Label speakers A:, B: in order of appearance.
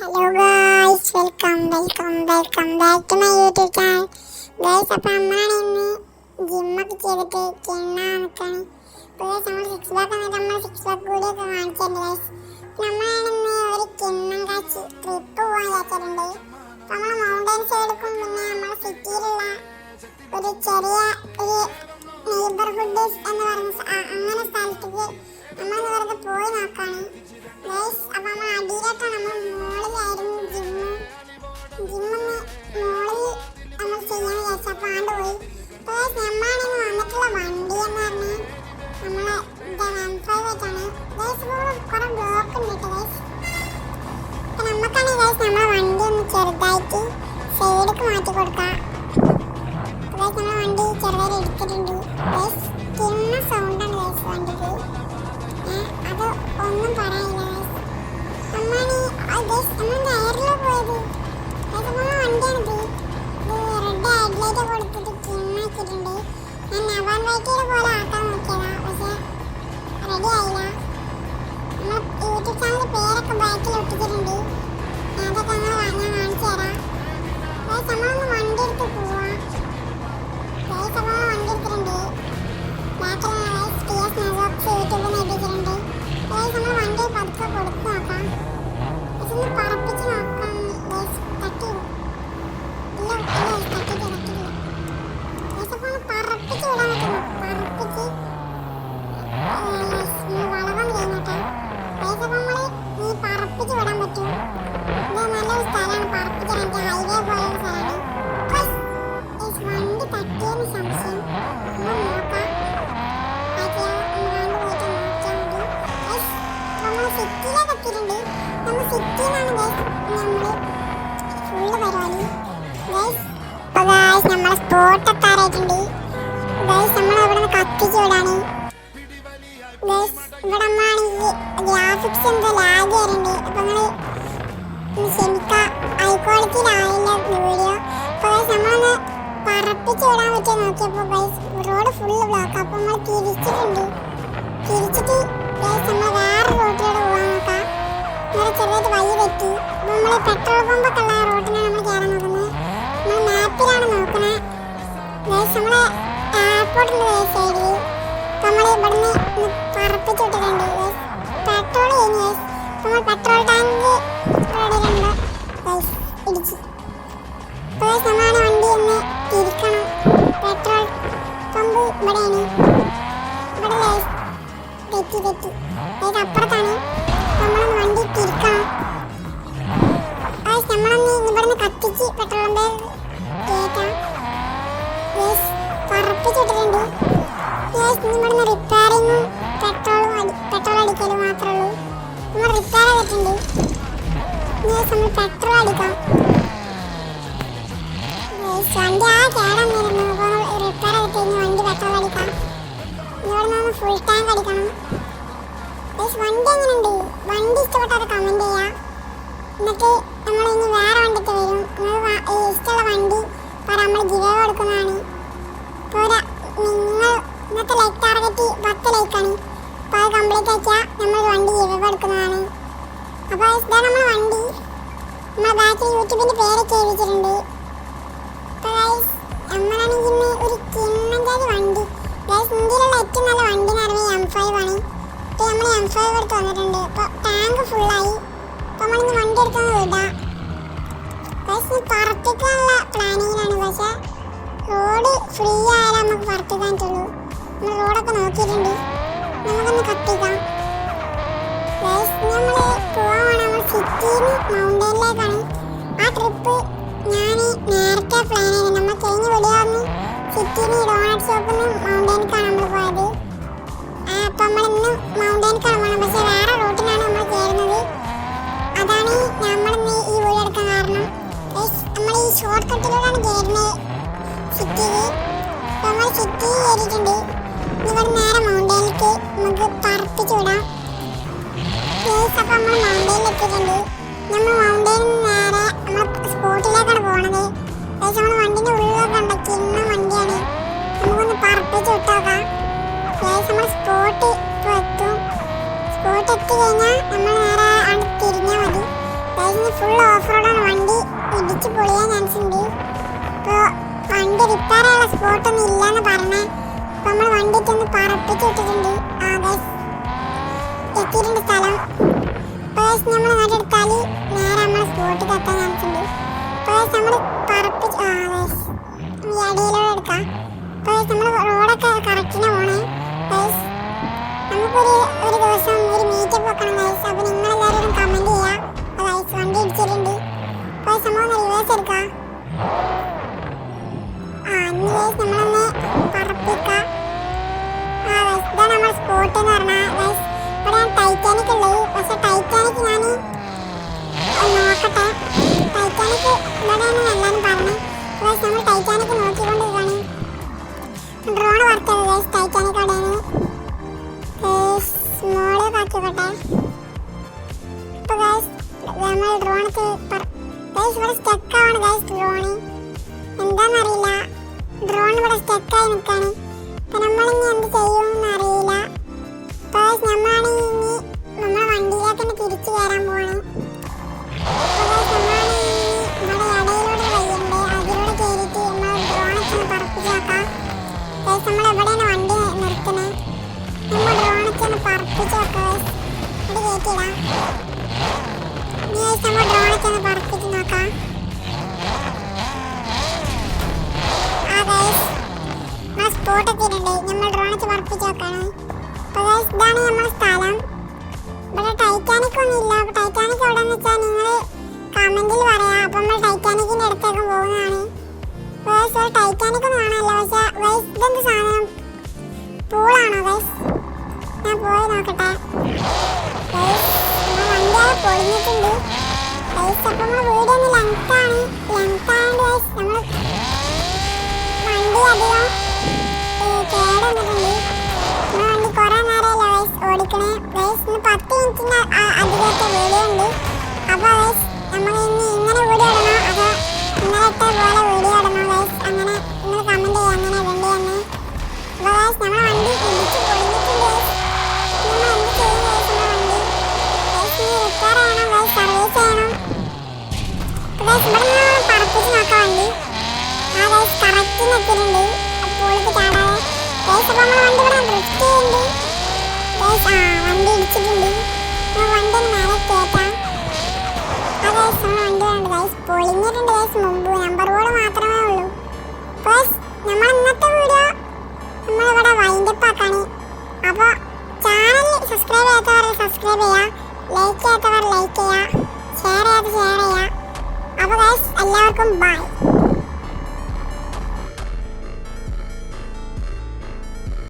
A: Hello guys, welcome back to my YouTube channel. Guys, അപ്പോൾ നമ്മളാണ് ഇന്ന് ജിമ്മൊക്കെ ചെയ്തിട്ട് കിണ്ണാൻ നിൽക്കുകയാണ്. അപ്പോൾ നമ്മൾ സിക്സ് പാക്ക് എന്നിട്ട് നമ്മൾ സിക്സ് പാക്ക് കൂടിയൊക്കെ കാണിച്ചിട്ടുണ്ട് ഗായ്സ്. നമ്മളാണ് ഇന്ന് ഒരു കിണ്ണം കാച്ച് ട്രിപ്പ് പോകാൻ വിചാരിച്ചിട്ടുണ്ട്. അപ്പോൾ നമ്മൾ മൗണ്ടൻസ് എടുക്കും, പിന്നെ നമ്മുടെ സിറ്റിയിലുള്ള ഒരു ചെറിയ ഒരു നെയ്ബർഹുഡ് എന്ന് പറയുന്ന അങ്ങനെ സ്ഥലത്തേക്ക് നമ്മൾ വെറുതെ പോയി നോക്കാണ് ഗൈസ്. അപ്പോൾ നമ്മൾ അടിയിലായിട്ടാണ്, നമ്മൾ മുകളിലായിരുന്നു ജിമ്മിന്ന് മുകളിൽ നമ്മൾ ചെയ്യാൻ വിചാരിച്ചു. അപ്പോൾ ആണ്ട് പോയി. അപ്പോൾ ഗൈസ്, നമ്മളാണെങ്കിൽ വന്നിട്ടുള്ള വണ്ടി എന്ന് പറഞ്ഞാൽ നമ്മളെ 15 ആയിട്ടാണ് ഗൈസ്. ഇപ്പോൾ കുറേ ബ്ലോക്ക് ഉണ്ട് കേട്ടോ ഗൈസ്. അപ്പോൾ നമുക്കാണെങ്കിൽ ഗൈസ് നമ്മളെ വണ്ടി ഒന്ന് ചെറുതായിട്ട് സൈഡിലേക്ക് മാറ്റി കൊടുക്കാം. അപ്പോൾ ഗൈസ് നമ്മളെ വണ്ടി ചെറുതായിട്ട് എടുത്തിട്ടുണ്ട് ഗൈസ്. കിണ്ണ സൗണ്ടാണ് ഗൈസ് വണ്ടിക്ക്, അത് ഒന്നും പറയാനില്ല ഗൈസ്. നമ്മളീ എയറിലാണ് പോയത് ഗൈസ്. നമ്മളെ വണ്ടിയാണിത്. ഇത് റെഡ് ഹെഡ്ലൈറ്റ് കൊടുത്തിട്ട് കിണ്ണാക്കിയിട്ടുണ്ട്. ഞാൻ നവാൻ വൈറ്റിയുടെ പോലെ ആക്കാൻ നോക്കിയതാ, പക്ഷേ റെഡി ആയില്ല. നമ്മൾ യൂട്യൂബ് ചാനൽ പേരൊക്കെ ബാക്കിൽ ഒട്ടിച്ചിട്ടുണ്ട്. അതൊക്കെ ഞാൻ കാണിച്ചു തരാം ഗൈസ്. നമ്മളൊന്ന് വണ്ടി എടുത്ത് പോവാം ഗൈസ്. അപ്പോൾ വണ്ടി എടുത്തിട്ടുണ്ട്. ബാക്കിലുള്ള ഗൈസ് ടിഎസ് നെസോക്സ് യൂട്യൂബിൽ എഴുതിയിട്ടുണ്ട് ഗൈസ്. നമ്മൾ വണ്ടി പതുക്കെ കൊടുത്ത് നോക്കാം. ഒന്ന് പറപ്പിച്ച് നോക്കാം ഗൈസ്. തട്ടിയില്ല തട്ടിയില്ല ഗൈസ്. അപ്പോൾ ഒന്ന് പറപ്പിച്ച് വിടാൻ പറ്റുന്നു. പറപ്പിച്ച് വളവൊന്നും കഴിഞ്ഞോട്ടെ ഗൈസ്. അപ്പോൾ നമ്മൾ ഈ പറപ്പിച്ച് വിടാൻ പറ്റും. ഇത് നല്ലൊരു സ്ഥലമാണ്, പറപ്പിച്ചിടാൻ ഹൈവേ പോലൊരു സ്ഥലമാണ് ഗൈസ്. വണ്ടി തട്ടിയെന്ന് സംശയം. നമ്മൾ നോക്കാം. സിറ്റിയിലേക്ക് എത്തിയിട്ടുണ്ട്. നമ്മൾ സിറ്റിയിലാണ് ഗൈസ് നമ്മൾ ഫുള്ള് പരിപാടി ഗൈസ്. അപ്പോൾ ഗൈസ് നമ്മളെ സ്പോട്ട് എത്താറായിട്ടുണ്ട് ഗൈസ്. നമ്മൾ ഇവിടെ നിന്ന് കത്തിച്ച് വിടാണ് ഗൈസ്. ഇവിടെ നമ്മളാണെങ്കിൽ ഗ്രാഫിക്സ് എന്തോ ലാഗ് വരുന്നുണ്ട്. അപ്പോൾ നിങ്ങൾ ക്ഷമിക്കുക, ഹൈ ക്വാളിറ്റിയിലായില്ല വീഡിയോ. അപ്പോൾ ഗൈസ് നമ്മളൊന്ന് പറപ്പിച്ച് വിടാൻ പറ്റുമോ നോക്കിയപ്പോൾ ഗൈസ് റോഡ് ഫുള്ള് ബ്ലോക്ക്. അപ്പോൾ നമ്മൾ തിരിച്ചിട്ടുണ്ട്. തിരിച്ചിട്ട് ഗൈസ് നമ്മൾ വേറെ റോഡിലൂടെ പോകാൻ നോക്കാം. ഇവിടെ ചെറുതായിട്ട് വഴി പറ്റി. അപ്പോൾ നമ്മൾ പെട്രോൾ പമ്പൊക്കെ ഉള്ള റോഡിനാണ് നമ്മൾ കയറാൻ നോക്കുന്നത്. നമ്മൾ മാപ്പിലാണ് നോക്കുന്നത് ഗൈസ്. നമ്മൾ എയർപോർട്ടിൻ്റെ സൈഡിൽ. അപ്പോൾ നമ്മൾ ഇവിടുന്ന് പറപ്പിച്ച് വിട്ടിട്ടുണ്ട് ഗൈസ്. പെട്രോൾ കഴിഞ്ഞു ഗൈസ്. നമ്മൾ പെട്രോൾ ടാങ്ക് റോഡിലുണ്ട് ഗൈസ്, ഇടിച്ച്. അപ്പോൾ ഗൈസ് നമ്മളാണ് വണ്ടി ഒന്ന് തിരിക്കണം. പെട്രോൾ പമ്പ് ഇവിടെയാണ്. ഇവിടെ ഗൈസ് തെറ്റി ഗൈസ്, അപ്പുറത്താണ്. നമ്മളൊന്ന് വണ്ടി തിരിക്കണം ഗൈസ്. നമ്മളൊന്ന് ഇവിടുന്ന് കത്തിച്ച് പെട്രോൾ പമ്പ് കയറ്റാം ഗൈസ്. പറപ്പിച്ചിട്ടിട്ടുണ്ട് ഗൈസ്. ഇവിടുന്ന് റിപ്പയറിങ്ങും പെട്രോൾ അടിക്കലും മാത്രമേ ഉള്ളൂ. നമ്മൾ റിപ്പയർ ചെയ്തിട്ടുണ്ട് ഗൈസ്. നമ്മൾ പെട്രോൾ അടിക്കാം ഗൈസ്. വണ്ടി കേടന്നിരുന്നു. അപ്പോൾ റിപ്പയർ ചെയ്തിട്ട് ഇനി വണ്ടി പെട്രോൾ അടിക്കാം. ഇവിടെ നിന്ന് ഫുൾ ടാങ്ക് അടിക്കണം ഗൈസ്. വണ്ടി എങ്ങനെയുണ്ട്? വണ്ടി ഇഷ്ടപ്പെട്ടാൽ കമൻറ്റ് ചെയ്യുക. എന്നിട്ട് നമ്മൾ ഇനി വേറെ വണ്ടിക്ക് വരും. നിങ്ങൾ ഇഷ്ടമുള്ള വണ്ടി പറ, നമ്മൾ ഗിവ് കൊടുക്കുന്നതാണ്. പോരാ, നിങ്ങൾ ഇന്നത്തെ ലൈക്ക് ടാർഗറ്റ് 10 ലൈക്കാണ്. അപ്പോൾ അത് കംപ്ലീറ്റ് ആക്കിയാൽ നമ്മൾ വണ്ടി ഗിവ് കൊടുക്കുന്നതാണ്. അപ്പോൾ ഇതാണ് നമ്മൾ വണ്ടി. നമ്മൾ ബാക്കിൽ യൂട്യൂബിൻ്റെ പേരൊക്കെ എഴുതിച്ചിട്ടുണ്ട്. അപ്പോൾ ഗൈസ് നമ്മളാണെങ്കിൽ ഇന്ന് ഒരു കിണ്ണഞ്ചാതി വണ്ടി ഗൈസ്. ഇന്ത്യയിലുള്ള ഏറ്റവും നല്ല വണ്ടി എന്ന് പറയുന്നത് M5 ആണ്. ഇപ്പോൾ നമ്മൾ M5 എടുത്ത് വന്നിട്ടുണ്ട്. അപ്പോൾ ടാങ്ക് ഫുള്ളായി. അപ്പോൾ നമ്മളിന്ന് വണ്ടി എടുത്തൊന്ന് വിടാം ഗൈസ്. പറപ്പിക്കാനുള്ള പ്ലാനിങ്ങിലാണ്, പക്ഷേ റോഡ് ഫ്രീ ആയാലും നമുക്ക് പറപ്പിക്കാൻ പറ്റുള്ളൂ. നമ്മൾ റോഡൊക്കെ നോക്കിയിട്ടുണ്ട്. നമുക്കൊന്ന് കത്തിക്കാം ഗൈസ്. നമ്മൾ പോകാൻ വേണം നമ്മൾ സിറ്റിയിൽ നിന്ന് മൗണ്ടനിലേക്കാണ്. ആ ട്രിപ്പ് ഞാൻ നേരത്തെ പ്ലാൻ ചെയ്തു. നമ്മൾ കഴിഞ്ഞ വീഡിയോ സിറ്റിയിൽ നിന്ന് ഡോണറ്റ് ഷോപ്പിൽ നിന്ന് മൗണ്ടനിലേക്കാണ് നമ്മൾ പോയത്. അപ്പോൾ നമ്മളിന്ന് മൗണ്ടനിലേക്കാണ് പോകണം, പക്ഷേ വേറെ റൂട്ടിനാണ് നമ്മൾ കയറുന്നത്. അതാണ് നമ്മളിന്ന് ഈ വീഡിയോ എടുക്കാൻ കാരണം ഗൈസ്. നമ്മൾ ഈ ഷോർട്ട് കട്ടിലൂടെയാണ് കയറുന്നത് സിറ്റിയിൽ. അപ്പോൾ നമ്മൾ സിറ്റിയിൽ കയറിയിട്ടുണ്ട്. ഇവിടെ നേരെ മൗണ്ടനിലേക്ക് നമുക്ക് പറപ്പിച്ച് വിടാം ഗൈസ്. അപ്പോൾ നമ്മൾ മൗണ്ടനിൽ എത്തിയിട്ടുണ്ട്. നമ്മൾ മൗണ്ടനിൽ നിന്ന് നേരെ നമ്മൾ സ്പോട്ടിലേക്കാണ് പോകുന്നത് ഗൈസ്. നമ്മൾ വണ്ടിൻ്റെ ഉള്ളിലൊക്കെ ഉണ്ട്, കിണ്ണ വണ്ടിയാണ്. നമുക്കൊന്ന് പറപ്പിച്ച് വിട്ടോക്കാം ഗൈസ്. നമ്മൾ സ്പോട്ട് ഇപ്പോൾ എത്തും. സ്പോട്ട് എത്തി കഴിഞ്ഞാൽ നമ്മൾ നേരെ അവിടെ തിരിഞ്ഞാൽ മതി ഗൈസ്. ഫുൾ ഓഫ് റോഡാണ്, വണ്ടി ഇടിച്ച് പൊളിയാൻ ചാൻസ് ഉണ്ട്. ഇപ്പോൾ വണ്ടി റിപ്പയർ ചെയ്യാനുള്ള സ്പോട്ടൊന്നും ഇല്ലയെന്ന് പറഞ്ഞേ. അപ്പോൾ നമ്മൾ വണ്ടി ഒന്ന് പറപ്പിച്ച് വിട്ടിട്ടുണ്ട്. എത്തിയിട്ടുണ്ട് സ്ഥലം. പേഴ്സ് നമ്മൾ നാട്ടെടുത്താൽ നേരെ നമ്മൾ സ്പോട്ടിൽ എത്താൻ ചാൻസ് ഉണ്ട്. പേഴ്സ് നമ്മൾ പറപ്പിച്ച് ഈ അടിയിലൂടെ എടുക്കാം. പേഴ്സ് നമ്മൾ റോഡൊക്കെ കറക്റ്റിന് പോണേ. പേഴ്സ് നമുക്കൊരു ദിവസം ഒരു മീറ്റപ്പ് വെക്കണം ഗൈസ്. അപ്പോൾ നിങ്ങളെല്ലാവരും കമൻറ്റ് ചെയ്യുക. ഗൈസ് വണ്ടി ഇടിച്ചിട്ടുണ്ട്. പേഴ്സ് നമ്മളൊന്ന് റിവേഴ്സ് എടുക്കാം. ഇനി ഗൈസ് നമ്മളൊന്ന് പറപ്പിക്കാം. ഗൈസ് ഇതാണ് നമ്മുടെ സ്പോട്ട് എന്ന് പറഞ്ഞാൽ. ഗൈസ് ഇവിടെ ടൈറ്റാനിക് ഉള്ളത്. പക്ഷേ ടൈറ്റാനിക് ഞാൻ നോക്കട്ടെ. ടൈറ്റാനിക് ഇവിടെയാണ് എല്ലാവരും പറഞ്ഞു. ഗൈസ് നമ്മൾ ടൈറ്റാനിക് നോക്കിക്കൊണ്ടിരിക്കുകയാണ്. ഡ്രോൺ വർക്ക് ചെയ്തത് ഗൈസ്. ടൈറ്റാനിക് അവിടെയാണ്. സ്മോള് കാക്കിക്കോട്ടെ. ഇപ്പോൾ ഗൈസ് നമ്മൾ ഡ്രോണൊക്കെ ഗൈസ് ഇവിടെ സ്റ്റക്കാണ് ഗൈസ്. ഡ്രോണ് എന്താണെന്നറിയില്ല. ഡ്രോൺ ഇവിടെ സ്റ്റക്കായി നിൽക്കുകയാണ്. അപ്പം നമ്മളിനി എന്ത് ചെയ്യുമെന്ന് അറിയില്ല. ഗൈസ് നമ്മളാണെങ്കിൽ ഇനി നമ്മളെ വണ്ടിയിലേക്ക് തന്നെ തിരിച്ചു കയറാൻ പോവാണ്. അപ്പോൾ ഗൈസ് നമ്മളാണെങ്കിൽ ഇവിടെ ഇടയിലൂടെ വഴിയുണ്ട്. അതിലൂടെ കയറിയിട്ട് നമ്മൾ ഡ്രോണൊക്കെ ഒന്ന് പറപ്പിച്ച് നോക്കാം. ഗൈസ് നമ്മൾ എവിടെയാണ് വണ്ടി നിർത്തുന്നത്? നമ്മൾ ഡ്രോണൊക്കെ ഒന്ന് പറപ്പിച്ച് നോക്കാം ഗൈസ്. ഇവിടെ കയറ്റിയിടാം. ഇനി ഗൈസ് നമ്മൾ ഡ്രോണൊക്കെ ഒന്ന് പറപ്പിച്ച് നോക്കാം. ഗൈസ് നമ്മൾ സ്പോട്ട് എത്തിയിട്ടുണ്ട്. നമ്മൾ ഡ്രോണൊക്കെ പറപ്പിച്ച് നോക്കാണ്. അപ്പോൾ ഗൈസ് ഇതാണ് നമ്മുടെ സ്ഥലം. ഇവിടെ ടൈറ്റാനിക് ഒന്നും ഇല്ല. അപ്പോൾ ടൈറ്റാനിക് എവിടെയെന്ന് വെച്ചാൽ നിങ്ങൾ കമൻറ്റിൽ പറയാം. അപ്പോൾ നമ്മൾ ടൈറ്റാനിക്കിൻ്റെ അടുത്തേക്ക് പോകുന്നതാണ്. ഗൈസ് ഒരു ടൈറ്റാനിക് ഒന്നും കാണാനല്ല. പക്ഷേ ഗൈസ് ഇതെന്ത് സാധനം? പൂളാണോ ഗൈസ്? ഞാൻ പോയി നോക്കട്ടെ. ഗൈസ് നമ്മൾ വണ്ടി അത് പൊളിഞ്ഞിട്ടുണ്ട്. ഗൈസ് അപ്പോൾ നമ്മൾ വീഡിയോ ഒന്ന് ലെങ്താണ് ആയതുകൊണ്ട് ഗൈസ് നമ്മൾ വണ്ടി അധികം കേടുവന്നിട്ടുണ്ട്. നമ്മൾ വണ്ടി കുറേ നേരമല്ല ഗൈസ് ഓടിക്കണേ. ഗൈസ് ഇന്ന് 10 മിനിറ്റിന് അധികത്തെ വീഡിയോ ഉണ്ട്. അപ്പോൾ ഗൈസ് നമ്മൾ ഇനി ഇങ്ങനെ വീഡിയോ ഇടണോ അതോ ഇന്നലത്തെ പോലെ വീഡിയോ ഇടണോ ഗൈസ്? അങ്ങനെ നിങ്ങൾ കമൻറ്റ് ചെയ്യുക അങ്ങനെ വേണ്ടിയെന്ന്. അപ്പോൾ ഗൈസ് നമ്മുടെ വണ്ടി ഇടിച്ച് പൊളിഞ്ഞിട്ടുണ്ട് ഗൈസ്. നമ്മൾ എന്ത് ചെയ്യും ഗൈസ്? നമ്മുടെ വണ്ടി ഗൈസ് ഇനി റിപ്പയർ ചെയ്യണം ഗൈസ്, സർവീസ് ചെയ്യണം. അപ്പോൾ ഗൈസ് ഇവിടെ നിന്ന് പറപ്പിച്ച് നോക്കാം വണ്ടി. ഗൈസ് കറക്റ്റിന് എത്തിയിട്ടുണ്ട്. പൂളിക്ക് ചാടാതെ ഗൈസ്. അപ്പോൾ നമ്മൾ വണ്ടി ഇവിടെ ഡ്രിഫ്റ്റ് ചെയ്യുന്നുണ്ട് ഗൈസ്. വണ്ടി ഇടിച്ചിട്ടുണ്ട്. നമ്മൾ വണ്ടി ഒന്ന് മേലെ കയറ്റാം. ഗൈസ് നമ്മൾ വണ്ടി വേണ്ട ഗൈസ് പൊളിഞ്ഞിട്ടുണ്ട് ഗൈസ്. മുമ്പ് നമ്പർ ബോർഡ് മാത്രമേ ഉള്ളൂ. ഗൈസ് നമ്മൾ ഇന്നത്തെ വീഡിയോ നമ്മളിവിടെ വൈൻഡപ്പ് ആക്കാണ്. അപ്പോൾ ചാനൽ സബ്സ്ക്രൈബ് ചെയ്യാത്തവർ സബ്സ്ക്രൈബ് ചെയ്യുക, ലൈക്ക് ചെയ്യാത്തവർ ലൈക്ക് ചെയ്യുക, ഷെയർ ചെയ്യാത്തവർ ഷെയർ ചെയ്യുക. അപ്പോൾ ഗൈസ് എല്ലാവർക്കും ബൈ.